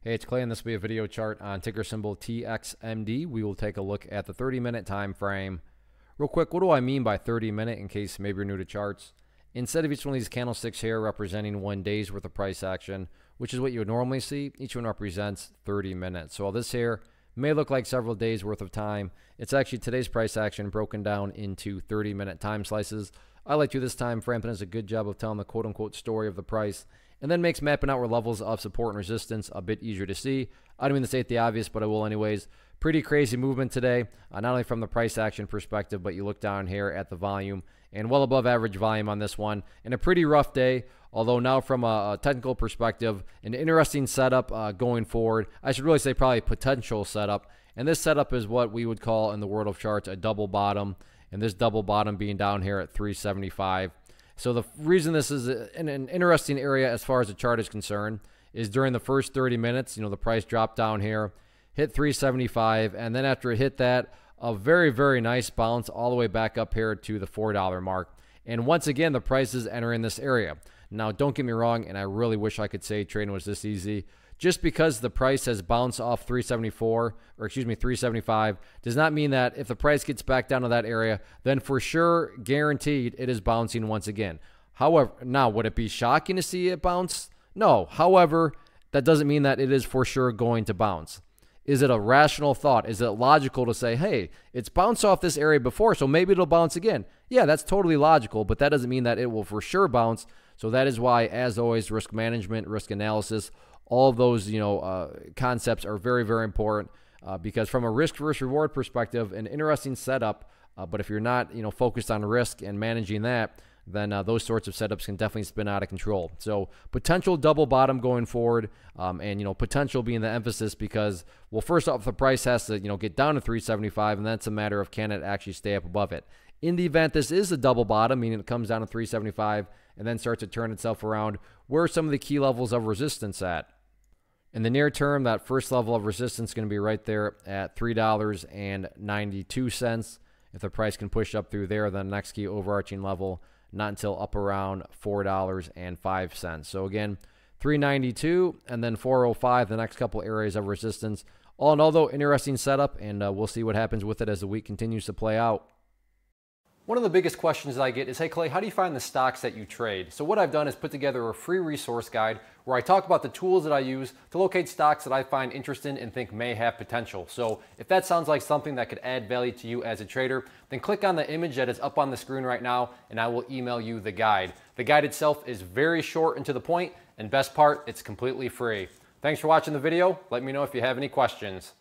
Hey, it's Clay, and this will be a video chart on ticker symbol TXMD. We will take a look at the 30-minute time frame. Real quick, what do I mean by 30-minute in case maybe you're new to charts? Instead of each one of these candlesticks here representing 1 day's worth of price action, which is what you would normally see, each one represents 30 minutes. So all this here may look like several days worth of time. It's actually today's price action broken down into 30-minute time slices. I like to do this time frame, and does a good job of telling the quote-unquote story of the price, and then makes mapping out where levels of support and resistance a bit easier to see. I don't mean to state the obvious, but I will anyways. Pretty crazy movement today, not only from the price action perspective, but you look down here at the volume, and well above average volume on this one, and a pretty rough day. Although now from a technical perspective, an interesting setup going forward. I should really say probably potential setup, and this setup is what we would call in the world of charts a double bottom, and this double bottom being down here at 375. So the reason this is an interesting area as far as the chart is concerned is during the first 30 minutes, the price dropped down here, hit 375, and then after it hit that, a very, very nice bounce all the way back up here to the $4 mark. And once again, the price is entering this area. Now, don't get me wrong, and I really wish I could say trading was this easy. Just because the price has bounced off 375, does not mean that if the price gets back down to that area, then for sure, guaranteed, it is bouncing once again. However, now, would it be shocking to see it bounce? No. However, that doesn't mean that it is for sure going to bounce. Is it a rational thought? Is it logical to say, hey, it's bounced off this area before, so maybe it'll bounce again? Yeah, that's totally logical, but that doesn't mean that it will for sure bounce. So that is why, as always, risk management, risk analysis, all of those concepts are very, very important because from a risk versus reward perspective, an interesting setup. But if you're not focused on risk and managing that, then those sorts of setups can definitely spin out of control. So potential double bottom going forward, and potential being the emphasis because, well, first off, the price has to get down to 375, and that's a matter of can it actually stay up above it. In the event this is a double bottom, meaning it comes down to 375 and then starts to turn itself around, where are some of the key levels of resistance at? In the near term, that first level of resistance is going to be right there at $3.92. If the price can push up through there, then the next key overarching level, not until up around $4.05. So again, 392 and then 405, the next couple areas of resistance. All in all, though, interesting setup, and we'll see what happens with it as the week continues to play out. One of the biggest questions that I get is, hey Clay, how do you find the stocks that you trade? So what I've done is put together a free resource guide where I talk about the tools that I use to locate stocks that I find interesting and think may have potential. So if that sounds like something that could add value to you as a trader, then click on the image that is up on the screen right now and I will email you the guide. The guide itself is very short and to the point, and best part, it's completely free. Thanks for watching the video. Let me know if you have any questions.